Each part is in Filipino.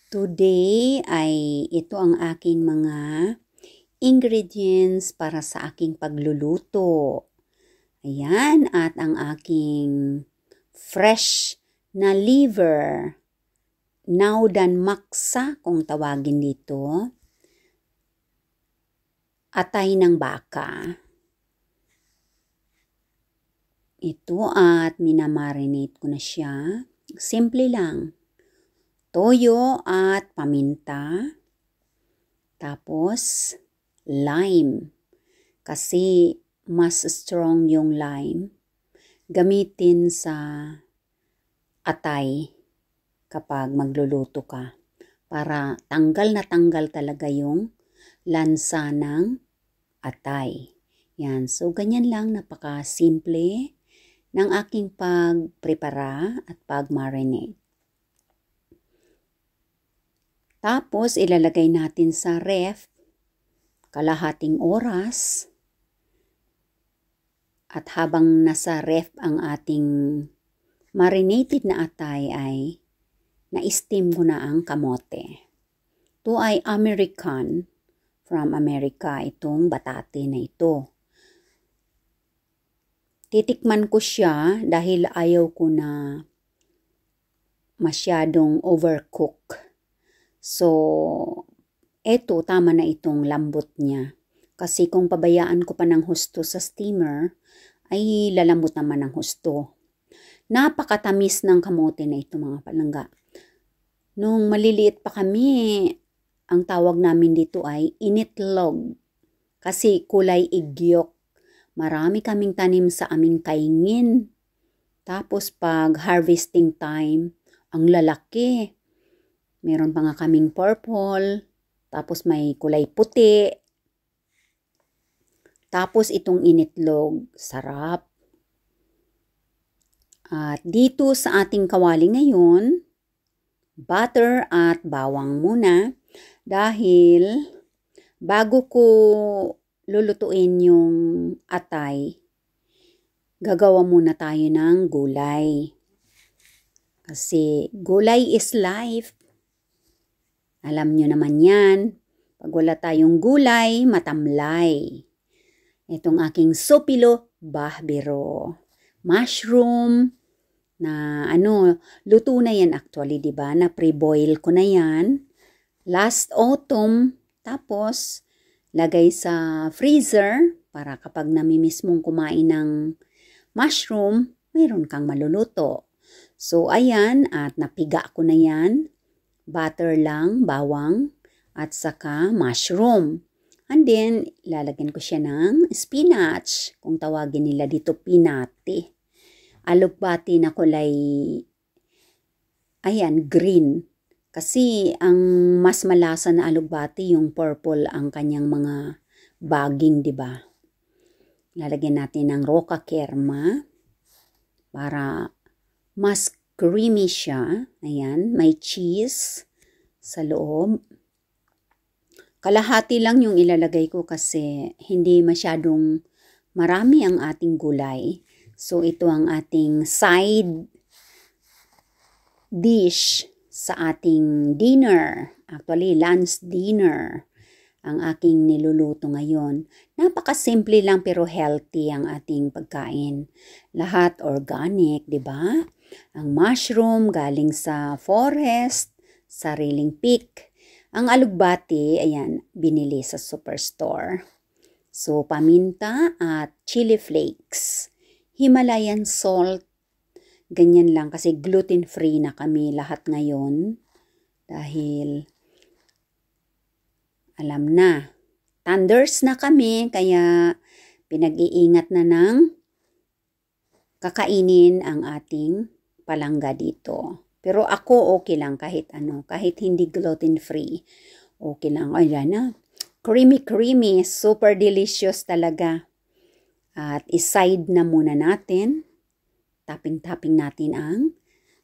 Today ay ito ang aking mga ingredients para sa aking pagluluto. Ayan, at ang aking fresh na liver, naudan maksa kung tawagin dito, atay ng baka. Ito at minamarinate ko na siya. Simple lang. Toyo at paminta. Tapos, lime. Kasi mas strong yung lime. Gamitin sa atay kapag magluluto ka. Para tanggal na tanggal talaga yung lansa ng atay. Yan. So, ganyan lang. Napaka-simple ng aking pagprepara at pag-marinate. Tapos, ilalagay natin sa ref, kalahating oras. At habang nasa ref ang ating marinated na atay ay na-steam ko na ang kamote. Ito ay American, from America, itong batate na ito. Titikman ko siya dahil ayaw ko na masyadong overcook. So, eto, tama na itong lambot niya. Kasi kung pabayaan ko pa ng husto sa steamer, ay lalambot naman ng husto. Napakatamis ng kamote na ito, mga palangga. Nung maliliit pa kami, ang tawag namin dito ay initlog. Kasi kulay igyok. Marami kaming tanim sa aming kaingin. Tapos pag harvesting time, ang lalaki. Meron pa nga kaming purple, tapos may kulay puti. Tapos itong initlog, sarap. At dito sa ating kawali ngayon, butter at bawang muna. Dahil bago ko lulutuin yung atay, gagawa muna tayo ng gulay. Kasi gulay is life. Alam nyo naman yan, pag wala tayong gulay, matamlay. Itong aking sopilo bahbero. Mushroom, na luto na yan actually, diba? Na pre-boil ko na yan. Last autumn, tapos lagay sa freezer para kapag namimiss mong kumain ng mushroom, mayroon kang maluluto. So, ayan, at napiga ko na yan. Butter lang, bawang, at saka mushroom. And then, lalagyan ko siya ng spinach. Kung tawagin nila dito, pinati. Alugbati na kulay, ayan, green. Kasi ang mas malasa na alugbati, yung purple ang kanyang mga baging, di ba? Lalagyan natin ng roca kerma para mas creamy siya. Ayan, may cheese sa loob. Kalahati lang yung ilalagay ko kasi hindi masyadong marami ang ating gulay. So, ito ang ating side dish sa ating dinner. Actually, lunch dinner ang aking niluluto ngayon. Napakasimple lang pero healthy ang ating pagkain. Lahat organic, di ba? Ang mushroom galing sa forest, sariling pick. Ang alugbati, ayan, binili sa superstore. So, paminta at chili flakes. Himalayan salt. Ganyan lang kasi gluten-free na kami lahat ngayon. Dahil, alam na, thunders na kami kaya pinag-iingat na ng kakainin ang ating palangga dito. Pero ako okay lang kahit kahit hindi gluten-free. Okay lang. Ayan na. Creamy, super delicious talaga. At iside na muna natin. Tapping natin ang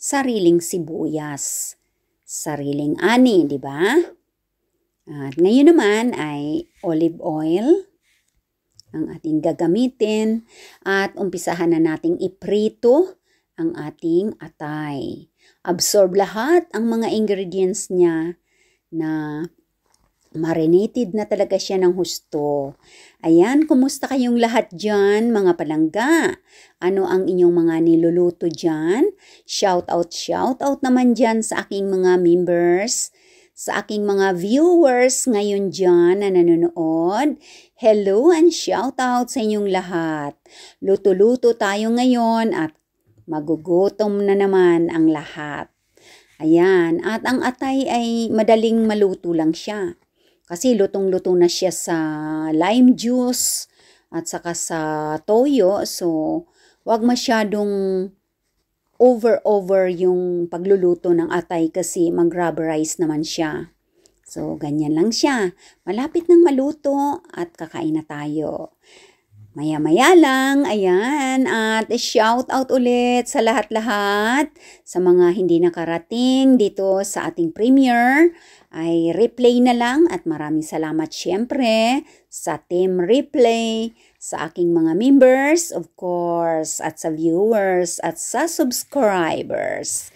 sariling sibuyas. Sariling ani, di ba? At ngayon naman ay olive oil ang ating gagamitin. At umpisahan na nating iprito ang ating atay. Absorb lahat ang mga ingredients niya na marinated na talaga siya ng husto. Ayan, kumusta kayong lahat dyan, mga palangga? Ano ang inyong mga niluluto dyan? Shout out naman dyan sa aking mga members, sa aking mga viewers ngayon dyan na nanonood. Hello and shout out sa inyong lahat. Luto-luto tayo ngayon at magugutom na naman ang lahat. Ayan, at ang atay ay madaling maluto lang siya. Kasi lutong-luto na siya sa lime juice at saka sa toyo. So, wag masyadong over yung pagluluto ng atay kasi mag-rubberize naman siya. So, ganyan lang siya. Malapit nang maluto at kakain na tayo. Maya-maya lang, ayan, at shout out ulit sa lahat-lahat, sa mga hindi nakarating dito sa ating premiere, ay replay na lang at maraming salamat syempre sa team replay, sa aking mga members, of course, at sa viewers at sa subscribers.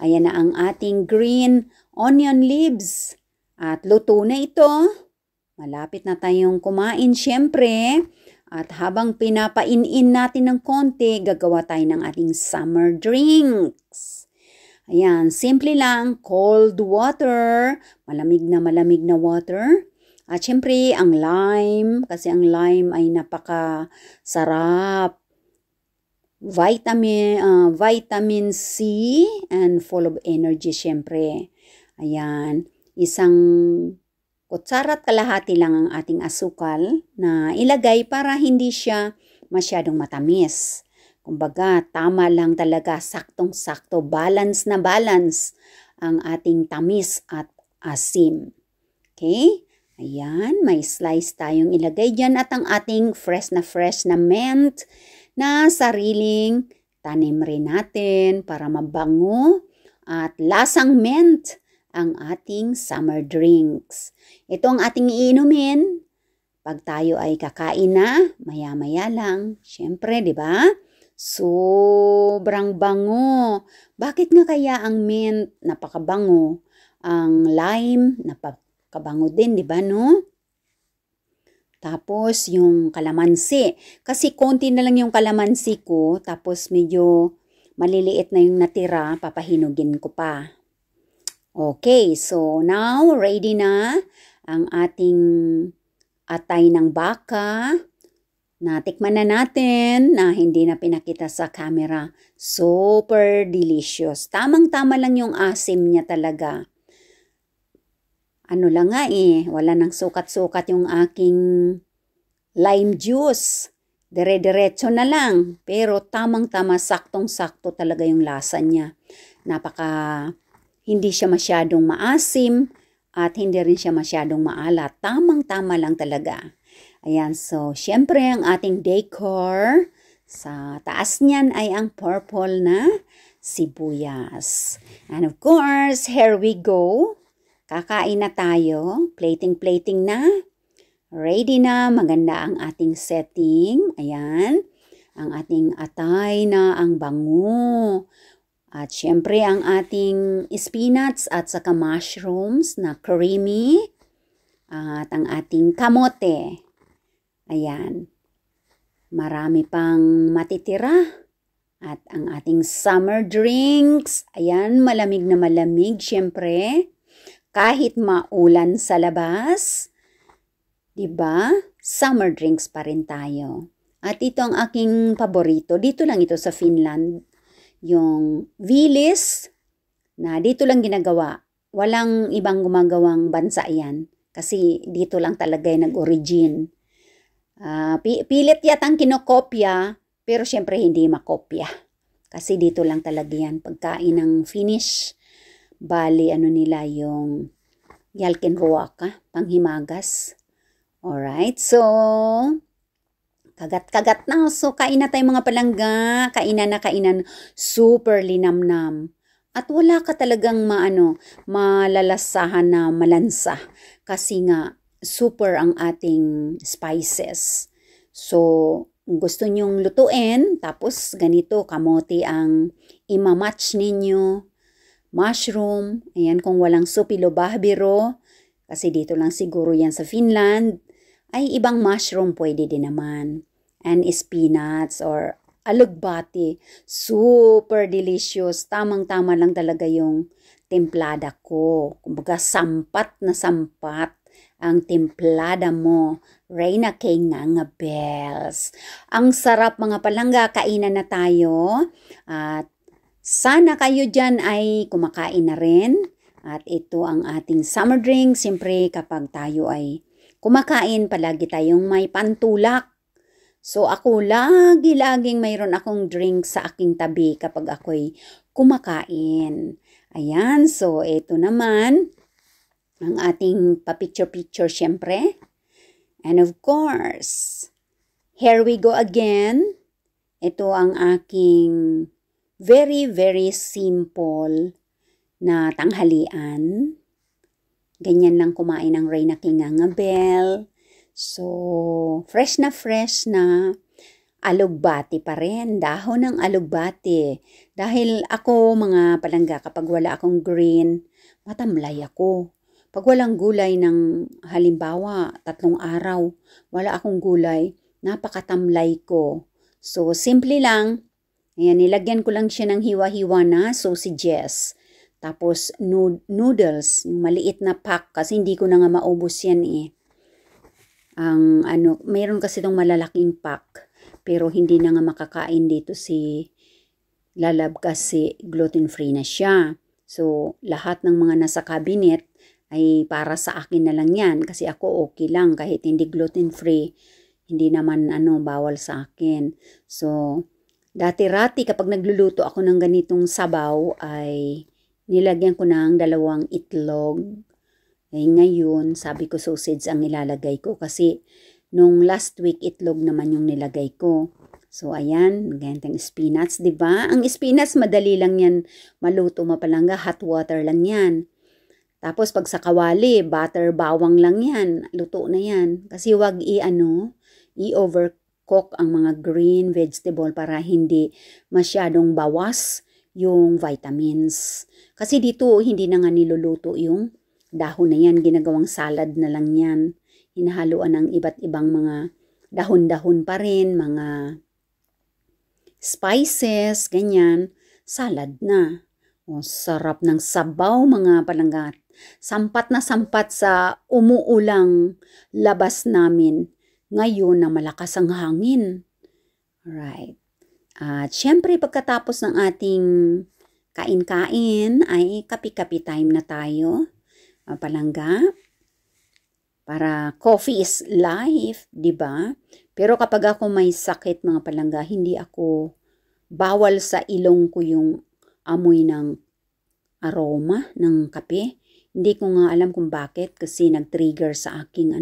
Ayan na ang ating green onion leaves at luto na ito. Malapit na tayong kumain syempre. At habang pinapain-in natin ng konti, gagawa tayo ng ating summer drinks. Ayan, simple lang, cold water, malamig na water. At syempre, ang lime, kasi ang lime ay napaka-sarap. Vitamin C and full of energy syempre. Ayan, isang kutsara't kalahati lang ang ating asukal na ilagay para hindi siya masyadong matamis. Kumbaga, tama lang talaga, saktong-sakto, balance na balance ang ating tamis at asim. Okay? Ayan, may slice tayong ilagay dyan at ang ating fresh na mint na sariling tanim rin natin para mabango at lasang mint ang ating summer drinks. Ito ang ating iinumin pag tayo ay kakain na, maya-maya lang. Siyempre, di ba? Sobrang bango. Bakit nga kaya ang mint napakabango? Ang lime napakabango din, di ba, no? Tapos yung kalamansi. Kasi konti na lang yung kalamansi ko, tapos medyo maliliit na yung natira, papahinugin ko pa. Okay, so now ready na ang ating atay ng baka. Natikman na natin na hindi na pinakita sa camera. Super delicious. Tamang-tama lang yung asim niya talaga. Ano lang nga wala nang sukat-sukat yung aking lime juice. Dire-diretso na lang. Pero tamang-tama, saktong-sakto talaga yung lasa niya. Hindi siya masyadong maasim at hindi rin siya masyadong maalat. Tamang-tama lang talaga. Ayan, so syempre ang ating decor, sa taas niyan ay ang purple na sibuyas. And of course, here we go. Kakain na tayo. Plating na. Ready na. Maganda ang ating setting. Ayan. Ang ating atay na ang bango. At syempre ang ating spinach at saka mushrooms na creamy. At ang ating kamote. Ayan. Marami pang matitira. At ang ating summer drinks. Ayan, malamig na malamig syempre. Kahit maulan sa labas. Diba? Summer drinks pa rin tayo. At ito ang aking paborito. Dito lang ito sa Finland. Yung Willys na dito lang ginagawa. Walang ibang gumagawang bansa yan. Kasi dito lang talaga yung nag-origin. Pilit yatang kinokopya, pero syempre hindi makopya. Kasi dito lang talaga yan. Pagkain ng Finnish, bali nila yung jalkenruoka, panghimagas. Alright, so kagat-kagat na. So, kain na tayo mga palangga. Kainan na kainan. Super linamnam. At wala ka talagang malalasahan na malansa. Kasi nga, super ang ating spices. So, gusto nyong lutuin, tapos ganito, kamote ang imamatch ninyo. Mushroom, ayan kung walang supilo bahbiro, kasi dito lang siguro yan sa Finland, ay ibang mushroom pwede din naman. And spinach or alugbati, super delicious. Tamang-tama lang talaga yung templada ko. Kumbaga sampat na sampat ang templada mo. Reyna K. Ngangabels. Ang sarap mga palangga, kainan na tayo. At sana kayo dyan ay kumakain na rin. At ito ang ating summer drink. Siyempre kapag tayo ay kumakain, palagi tayong may pantulak. So ako laging mayroon akong drink sa aking tabi kapag ako'y kumakain. Ayan, so ito naman ang ating pa-picture-picture siyempre. And of course, here we go again. Ito ang aking very simple na tanghalian. Ganyan lang kumain ng Reyna K. Ngangabel. So, fresh na alugbati pa rin. Dahon ng alugbati. Dahil ako mga palangga, kapag wala akong green, matamlay ako. Pag walang gulay ng halimbawa, 3 araw, wala akong gulay, napakatamlay ko. So, simple lang. Ayan, nilagyan ko lang siya ng hiwa-hiwa na sausages. Tapos, noodles, yung maliit na pack, kasi hindi ko na nga maubos yan eh. Mayroon kasi itong malalaking pack, pero hindi na nga makakain dito si Lalab kasi gluten-free na siya. So, lahat ng mga nasa cabinet ay para sa akin na lang yan, kasi ako okay lang kahit hindi gluten-free. Hindi naman bawal sa akin. So, dati-rati kapag nagluluto ako ng ganitong sabaw ay nilagyan ko ng 2 itlog. Eh ngayon, sabi ko sausage ang ilalagay ko kasi nung last week itlog naman yung nilagay ko. So ayan, ganitong spinach, 'di ba? Ang spinach madali lang 'yan maluto, mapalangga, hot water lang 'yan. Tapos pag sa kawali, butter, bawang lang 'yan, luto na 'yan. Kasi wag i-overcook ang mga green vegetable para hindi masyadong bawas yung vitamins. Kasi dito hindi na nga niluluto yung dahon na yan, ginagawang salad na lang yan. Hinahaluan ng iba't ibang mga dahon-dahon pa rin, mga spices, ganyan. Salad na. O, sarap ng sabaw mga palangga. Sampat na sampat sa umuulang labas namin. Ngayon na malakas ang hangin. Right. At syempre pagkatapos ng ating kain-kain ay kapi-kapi time na tayo. Palangga. Para coffee is life, 'di ba? Pero kapag ako may sakit mga palangga, hindi ako bawal sa ilong ko yung amoy ng aroma ng kape. Hindi ko nga alam kung bakit kasi nag-trigger sa aking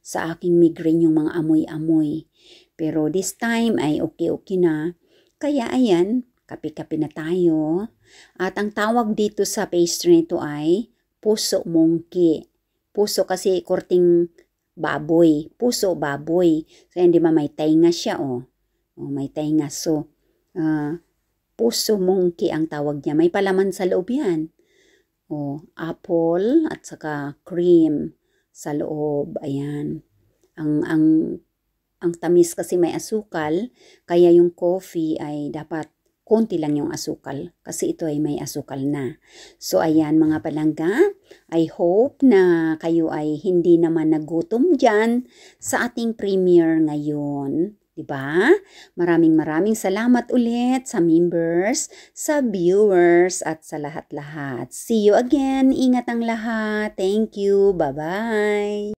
sa aking migraine yung mga amoy-amoy. Pero this time ay okay na. Kaya ayan, kape-kape na tayo. At ang tawag dito sa pastry nito ay puso monkey. Puso kasi korting baboy. Puso baboy. So, hindi ba may tainga siya, may tainga. So, puso monkey ang tawag niya. May palaman sa loob yan. Apple at saka cream sa loob. Ayan. Ang tamis kasi may asukal. Kaya yung coffee ay dapat konti lang yung asukal kasi ito ay may asukal na. So ayan mga palangga, I hope na kayo ay hindi naman nagutom dyan sa ating premiere ngayon. Diba? Maraming salamat ulit sa members, sa viewers at sa lahat-lahat. See you again. Ingat ang lahat. Thank you. Bye-bye.